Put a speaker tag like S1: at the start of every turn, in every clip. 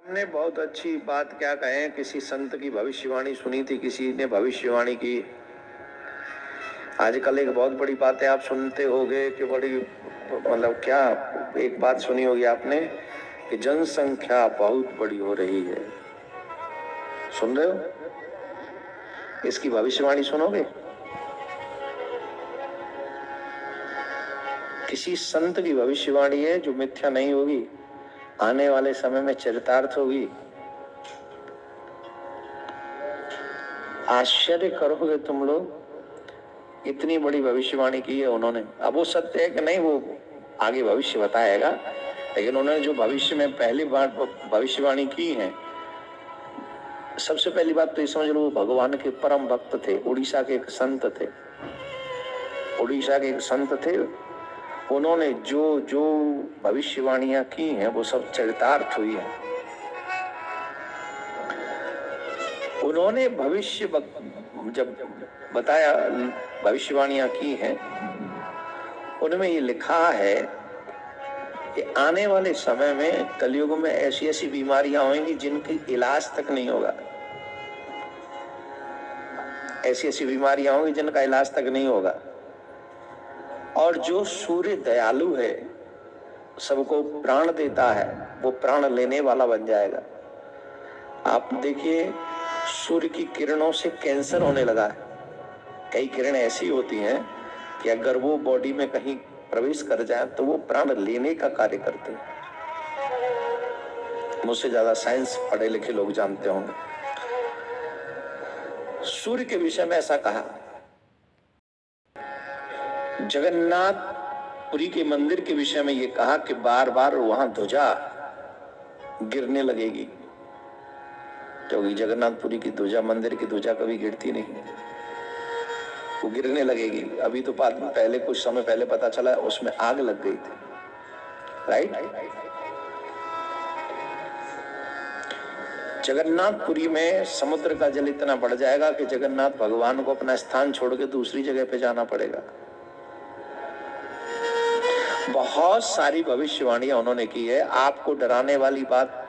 S1: हमने बहुत अच्छी बात क्या कहें, किसी संत की भविष्यवाणी सुनी थी, किसी ने भविष्यवाणी की। आजकल एक बहुत बड़ी बात है, आप सुनते होंगे कि बड़ी मतलब क्या, एक बात सुनी होगी आपने कि जनसंख्या बहुत बड़ी हो रही है। सुन रहे हो? इसकी भविष्यवाणी सुनोगे? किसी संत की भविष्यवाणी है जो मिथ्या नहीं होगी, आने वाले समय में चरितार्थ होगी। आश्चर्य करोगे तुम लोग, इतनी बड़ी भविष्यवाणी की है उन्होंने। अब वो सत्य है कि नहीं वो आगे भविष्य बताएगा, लेकिन उन्होंने जो भविष्य में पहली बार भविष्यवाणी की है, सबसे पहली बात तो ये समझ लो, वो भगवान के परम भक्त थे। उड़ीसा के एक संत थे, उड़ीसा के एक संत थे। उन्होंने जो जो भविष्यवाणियां की हैं वो सब चरितार्थ हुई है। उन्होंने भविष्य जब बताया, भविष्यवाणियां की हैं, उनमें ये लिखा है कि आने वाले समय में कलयुग में ऐसी ऐसी बीमारियां होंगी जिनकी इलाज तक नहीं होगा। ऐसी ऐसी बीमारियां होंगी जिनका इलाज तक नहीं होगा। और जो सूर्य दयालु है, सबको प्राण देता है, वो प्राण लेने वाला बन जाएगा। आप देखिए, सूर्य की किरणों से कैंसर होने लगा है। कई किरणें ऐसी होती हैं कि अगर वो बॉडी में कहीं प्रवेश कर जाए तो वो प्राण लेने का कार्य करते हैं। मुझसे ज्यादा साइंस पढ़े लिखे लोग जानते होंगे। सूर्य के विषय में ऐसा कहा। जगन्नाथपुरी के मंदिर के विषय में ये कहा कि बार बार वहां ध्वजा गिरने लगेगी, क्योंकि जगन्नाथपुरी की ध्वजा, मंदिर की ध्वजा कभी गिरती नहीं, वो गिरने लगेगी। अभी तो पहले कुछ समय पहले पता चला उसमें आग लग गई थी, राइट। जगन्नाथपुरी में समुद्र का जल इतना बढ़ जाएगा कि जगन्नाथ भगवान को अपना स्थान छोड़ के दूसरी जगह पे जाना पड़ेगा। बहुत सारी भविष्यवाणियां उन्होंने की है। आपको डराने वाली बात,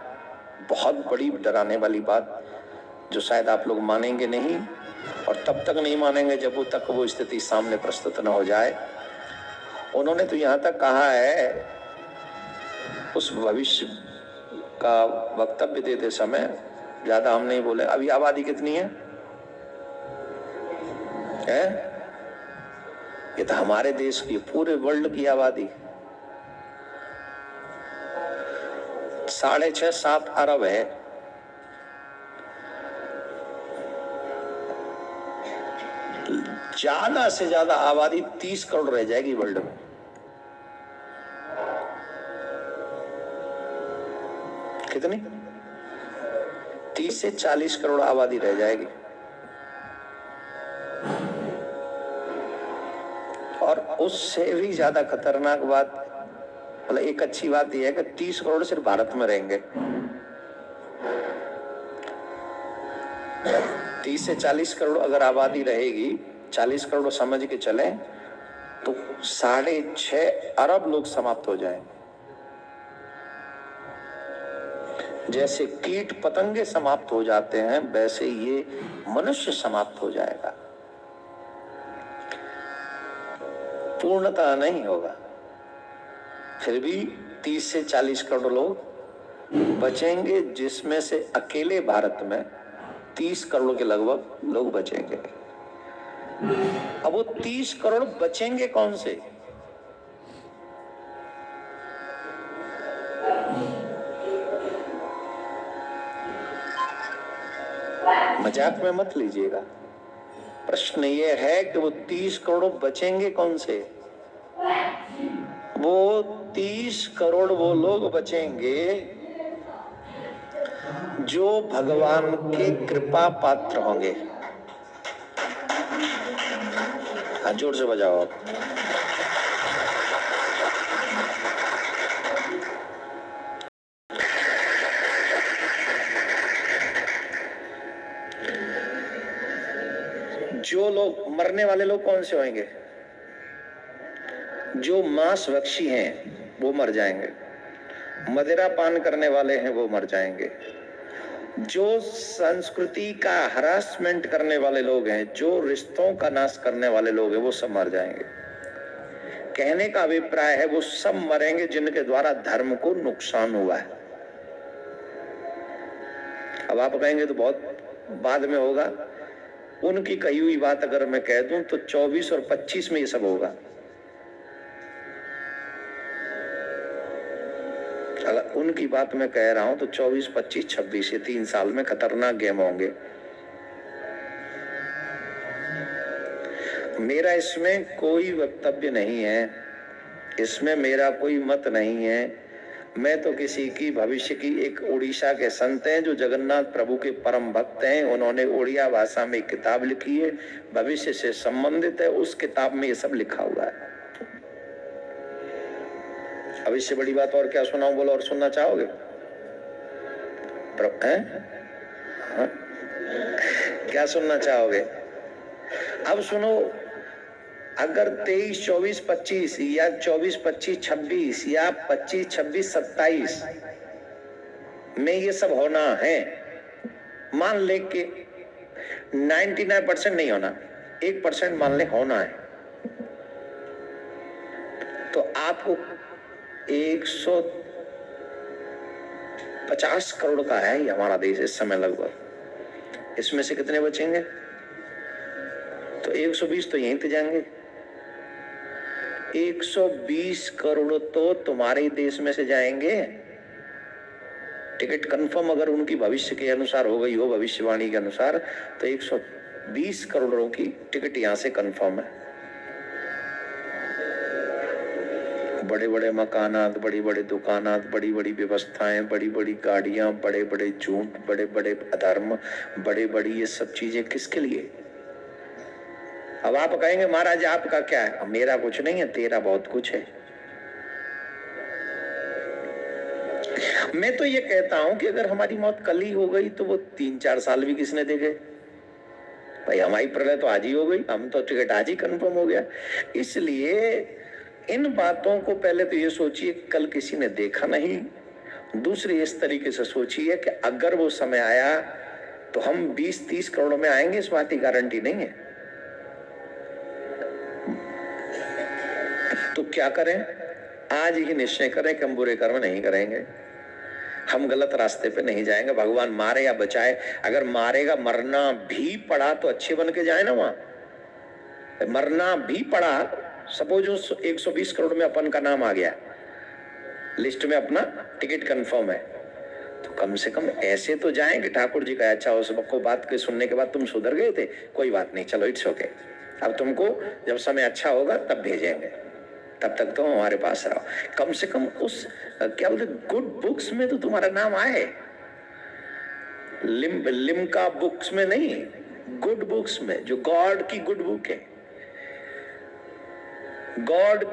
S1: बहुत बड़ी डराने वाली बात, जो शायद आप लोग मानेंगे नहीं, और तब तक नहीं मानेंगे जब वो स्थिति सामने प्रस्तुत न हो जाए। उन्होंने तो यहां तक कहा है, उस भविष्य का वक्तव्य देते समय, ज्यादा हम नहीं बोले। अभी आबादी कितनी है? ये तो हमारे देश की, पूरे वर्ल्ड की आबादी 6.5-7 अरब है। ज्यादा से ज्यादा आबादी 30 करोड़ रह जाएगी वर्ल्ड में। कितनी? 30 से 40 करोड़ आबादी रह जाएगी। और उससे भी ज्यादा खतरनाक बात, मतलब एक अच्छी बात यह है कि 30 करोड़ सिर्फ भारत में रहेंगे। 30 से 40 करोड़ अगर आबादी रहेगी, 40 करोड़ समझ के चलें तो 6.5 अरब लोग समाप्त हो जाएंगे। जैसे कीट पतंगे समाप्त हो जाते हैं, वैसे ये मनुष्य समाप्त हो जाएगा। पूर्णतः नहीं होगा, फिर भी 30 से 40 करोड़ लोग बचेंगे, जिसमें से अकेले भारत में 30 करोड़ के लगभग लोग बचेंगे। अब वो 30 करोड़ बचेंगे कौन से? मजाक में मत लीजिएगा। प्रश्न ये है कि वो 30 करोड़ बचेंगे कौन से? वो 30 करोड़ वो लोग बचेंगे जो भगवान के कृपा पात्र होंगे। हाँ, जोर से बजाओ आप। जो लोग मरने वाले लोग कौन से होंगे? जो मांस भक्षी हैं वो मर जाएंगे, मदिरा पान करने वाले हैं वो मर जाएंगे, जो संस्कृति का हरासमेंट करने वाले लोग हैं, जो रिश्तों का नाश करने वाले लोग हैं, वो सब मर जाएंगे। कहने का अभिप्राय है वो सब मरेंगे जिनके द्वारा धर्म को नुकसान हुआ है। अब आप कहेंगे तो बहुत बाद में होगा। उनकी कही हुई बात अगर मैं कह दूं तो 24 और 25 में ये सब होगा। अगर उनकी बात मैं कह रहा हूं तो 24, 25, 26 ये 3 साल में खतरनाक गेम होंगे। मेरा इसमें कोई वक्तव्य नहीं है, इसमें मेरा कोई मत नहीं है। मैं तो किसी की भविष्य की, एक उड़ीसा के संत हैं जो जगन्नाथ प्रभु के परम भक्त हैं, उन्होंने उड़िया भाषा में एक किताब लिखी है, भविष्य से संबंधित है। उस किताब में ये सब लिखा हुआ है। अब इससे बड़ी बात और क्या सुनाऊं? बोलो, और सुनना चाहोगे? क्या सुनना चाहोगे? अब सुनो, अगर 23, 24, 25 या 24, 25, 26 या 25, 26, 27 में ये सब होना है, मान ले कि 99% नहीं होना, 1% मान ले होना है, तो आपको 150 करोड़ का है ये हमारा देश इस समय लगभग। इसमें से कितने बचेंगे? तो 120 तो यहीं पे जाएंगे। 120 करोड़ तो तुम्हारे देश में से जाएंगे। टिकट कंफर्म अगर उनकी भविष्य के अनुसार हो गई हो, भविष्यवाणी के अनुसार, तो 120 करोड़ों की टिकट यहां से कंफर्म है। बड़े बड़े मकानात, बड़ी बड़ी दुकानात, बड़ी बड़ी व्यवस्थाएं, बड़ी बड़ी गाड़ियां, बड़े बड़े झूठ, बड़े बड़े अधर्म, बड़े बड़ी ये सब चीजें किसके लिए? अब आप कहेंगे महाराज आपका क्या है? अब मेरा कुछ नहीं है, तेरा बहुत कुछ है। मैं तो ये कहता हूं कि अगर हमारी मौत कल ही हो गई तो वो 3-4 साल भी किसने देखे? भाई हमारी प्रलय तो आज ही हो गई, हम तो टिकट आज ही कंफर्म हो गया। इसलिए इन बातों को पहले तो ये सोचिए कल किसी ने देखा नहीं। दूसरी इस तरीके से सोचिए कि अगर वो समय आया तो हम 20-30 करोड़ में आएंगे, इस बात की गारंटी नहीं है। तो क्या करें? आज ही निश्चय करें कि हम बुरे कर्म नहीं करेंगे, हम गलत रास्ते पे नहीं जाएंगे। भगवान मारे या बचाए, अगर मारेगा, मरना भी पड़ा तो अच्छे बन के जाए ना। वहां मरना भी पड़ा, सपोज 120 करोड़ में अपन का नाम आ गया, लिस्ट में अपना टिकट कंफर्म है, तो कम से कम ऐसे तो जाएं कि ठाकुर जी का अच्छा हो। सबको बात के सुनने के बाद तुम सुधर गए थे, कोई बात नहीं, चलो इट्स ओके, अब तुमको जब समय अच्छा होगा तब भेजेंगे, तब तक तो हमारे पास रहो। कम से कम उस क्या बोलते गुड बुक्स में तो तुम्हारा नाम आए। लिम्का बुक्स में नहीं, गुड बुक्स में, जो गॉड की गुड बुक है। गॉड